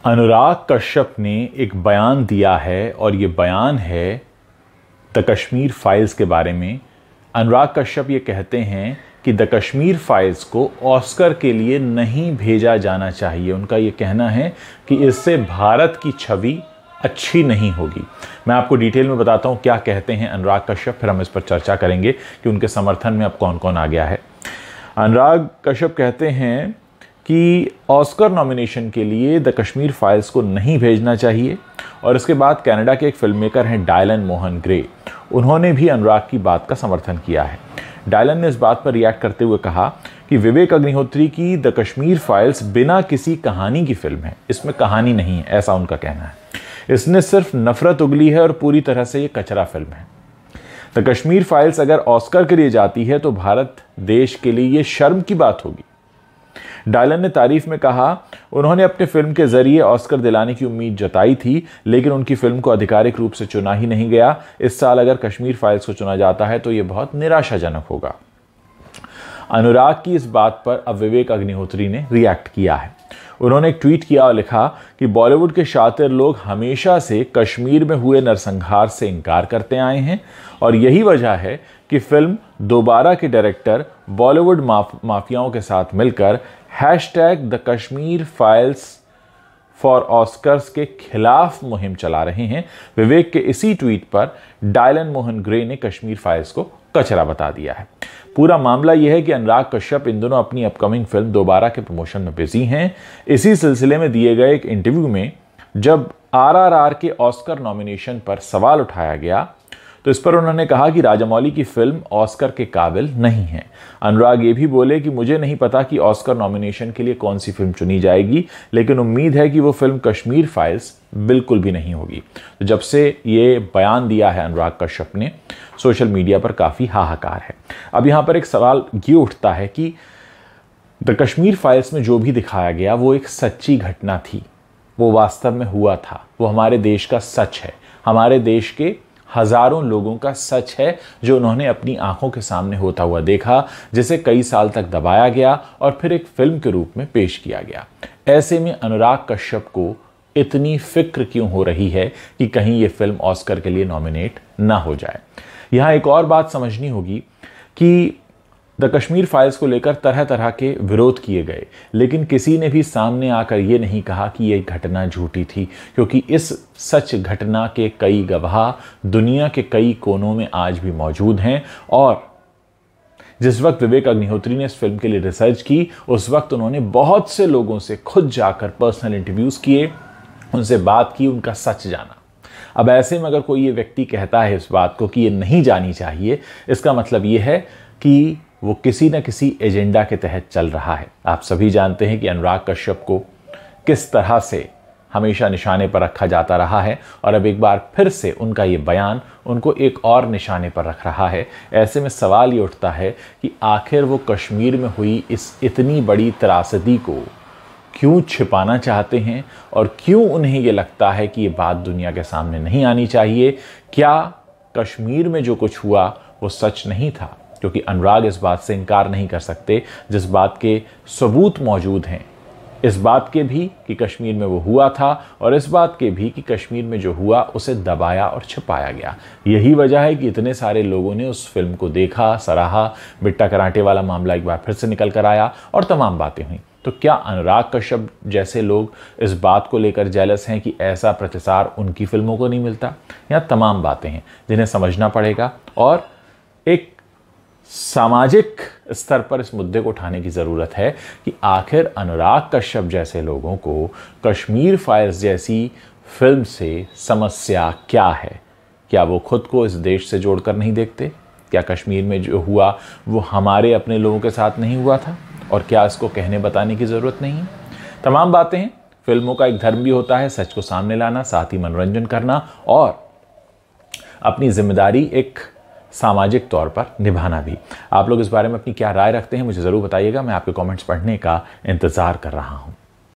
अनुराग कश्यप ने एक बयान दिया है और ये बयान है द कश्मीर फाइल्स के बारे में। अनुराग कश्यप ये कहते हैं कि द कश्मीर फाइल्स को ऑस्कर के लिए नहीं भेजा जाना चाहिए। उनका ये कहना है कि इससे भारत की छवि अच्छी नहीं होगी। मैं आपको डिटेल में बताता हूँ क्या कहते हैं अनुराग कश्यप, फिर हम इस पर चर्चा करेंगे कि उनके समर्थन में अब कौन कौन आ गया है। अनुराग कश्यप कहते हैं कि ऑस्कर नॉमिनेशन के लिए द कश्मीर फाइल्स को नहीं भेजना चाहिए। और इसके बाद कनाडा के एक फिल्म मेकर हैं डायलन मोहन ग्रे, उन्होंने भी अनुराग की बात का समर्थन किया है। डायलन ने इस बात पर रिएक्ट करते हुए कहा कि विवेक अग्निहोत्री की द कश्मीर फाइल्स बिना किसी कहानी की फिल्म है, इसमें कहानी नहीं है, ऐसा उनका कहना है। इसने सिर्फ नफरत उगली है और पूरी तरह से ये कचरा फिल्म है। द कश्मीर फाइल्स अगर ऑस्कर के लिए जाती है तो भारत देश के लिए ये शर्म की बात होगी। डायलन ने तारीफ में कहा, उन्होंने अपनी फिल्म के जरिए ऑस्कर दिलाने की उम्मीद जताई थी, लेकिन उनकी फिल्म को आधिकारिक रूप से चुना ही नहीं गया। इस साल अगर कश्मीर फाइल्स को चुना जाता है तो यह बहुत निराशाजनक होगा। अनुराग की इस बात पर अब विवेक अग्निहोत्री ने रिएक्ट किया है। उन्होंने एक ट्वीट किया और लिखा कि बॉलीवुड के शातिर लोग हमेशा से कश्मीर में हुए नरसंहार से इनकार करते आए हैं और यही वजह है कि फिल्म दोबारा के डायरेक्टर बॉलीवुड माफियाओं के साथ मिलकर #the Kashmir files for Oscars के खिलाफ मुहिम चला रहे हैं। विवेक के इसी ट्वीट पर डायलन मोहन ग्रे ने कश्मीर फाइल्स को कचरा बता दिया है। पूरा मामला यह है कि अनुराग कश्यप इन दोनों अपनी अपकमिंग फिल्म दोबारा के प्रमोशन में बिजी हैं। इसी सिलसिले में दिए गए एक इंटरव्यू में जब RRR के ऑस्कर नॉमिनेशन पर सवाल उठाया गया तो इस पर उन्होंने कहा कि राजामौली की फिल्म ऑस्कर के काबिल नहीं है। अनुराग ये भी बोले कि मुझे नहीं पता कि ऑस्कर नॉमिनेशन के लिए कौन सी फिल्म चुनी जाएगी, लेकिन उम्मीद है कि वो फिल्म कश्मीर फाइल्स बिल्कुल भी नहीं होगी। तो जब से ये बयान दिया है अनुराग कश्यप ने, सोशल मीडिया पर काफ़ी हाहाकार है। अब यहाँ पर एक सवाल ये उठता है कि द कश्मीर फाइल्स में जो भी दिखाया गया वो एक सच्ची घटना थी, वो वास्तव में हुआ था, वो हमारे देश का सच है, हमारे देश के हजारों लोगों का सच है जो उन्होंने अपनी आंखों के सामने होता हुआ देखा, जिसे कई साल तक दबाया गया और फिर एक फिल्म के रूप में पेश किया गया। ऐसे में अनुराग कश्यप को इतनी फिक्र क्यों हो रही है कि कहीं ये फिल्म ऑस्कर के लिए नॉमिनेट ना हो जाए। यहाँ एक और बात समझनी होगी कि द कश्मीर फाइल्स को लेकर तरह तरह के विरोध किए गए, लेकिन किसी ने भी सामने आकर ये नहीं कहा कि यह घटना झूठी थी, क्योंकि इस सच घटना के कई गवाह दुनिया के कई कोनों में आज भी मौजूद हैं। और जिस वक्त विवेक अग्निहोत्री ने इस फिल्म के लिए रिसर्च की, उस वक्त उन्होंने बहुत से लोगों से खुद जाकर पर्सनल इंटरव्यूज किए, उनसे बात की, उनका सच जाना। अब ऐसे में अगर कोई ये व्यक्ति कहता है इस बात को कि ये नहीं जानी चाहिए, इसका मतलब ये है कि वो किसी न किसी एजेंडा के तहत चल रहा है। आप सभी जानते हैं कि अनुराग कश्यप को किस तरह से हमेशा निशाने पर रखा जाता रहा है और अब एक बार फिर से उनका ये बयान उनको एक और निशाने पर रख रहा है। ऐसे में सवाल ये उठता है कि आखिर वो कश्मीर में हुई इस इतनी बड़ी त्रासदी को क्यों छिपाना चाहते हैं और क्यों उन्हें ये लगता है कि ये बात दुनिया के सामने नहीं आनी चाहिए। क्या कश्मीर में जो कुछ हुआ वो सच नहीं था? क्योंकि अनुराग इस बात से इनकार नहीं कर सकते, जिस बात के सबूत मौजूद हैं, इस बात के भी कि कश्मीर में वो हुआ था और इस बात के भी कि कश्मीर में जो हुआ उसे दबाया और छिपाया गया। यही वजह है कि इतने सारे लोगों ने उस फिल्म को देखा, सराहा, बिट्टा कराटे वाला मामला एक बार फिर से निकल कर आया और तमाम बातें हुई। तो क्या अनुराग कश्यप जैसे लोग इस बात को लेकर जेलस हैं कि ऐसा प्रतिसाद उनकी फिल्मों को नहीं मिलता? यहाँ तमाम बातें हैं जिन्हें समझना पड़ेगा और एक सामाजिक स्तर पर इस मुद्दे को उठाने की ज़रूरत है कि आखिर अनुराग कश्यप जैसे लोगों को कश्मीर फाइल्स जैसी फिल्म से समस्या क्या है? क्या वो खुद को इस देश से जोड़कर नहीं देखते? क्या कश्मीर में जो हुआ वो हमारे अपने लोगों के साथ नहीं हुआ था? और क्या इसको कहने बताने की ज़रूरत नहीं है? तमाम बातें हैं। फिल्मों का एक धर्म भी होता है सच को सामने लाना, साथ ही मनोरंजन करना और अपनी जिम्मेदारी एक सामाजिक तौर पर निभाना भी। आप लोग इस बारे में अपनी क्या राय रखते हैं मुझे ज़रूर बताइएगा। मैं आपके कमेंट्स पढ़ने का इंतज़ार कर रहा हूँ।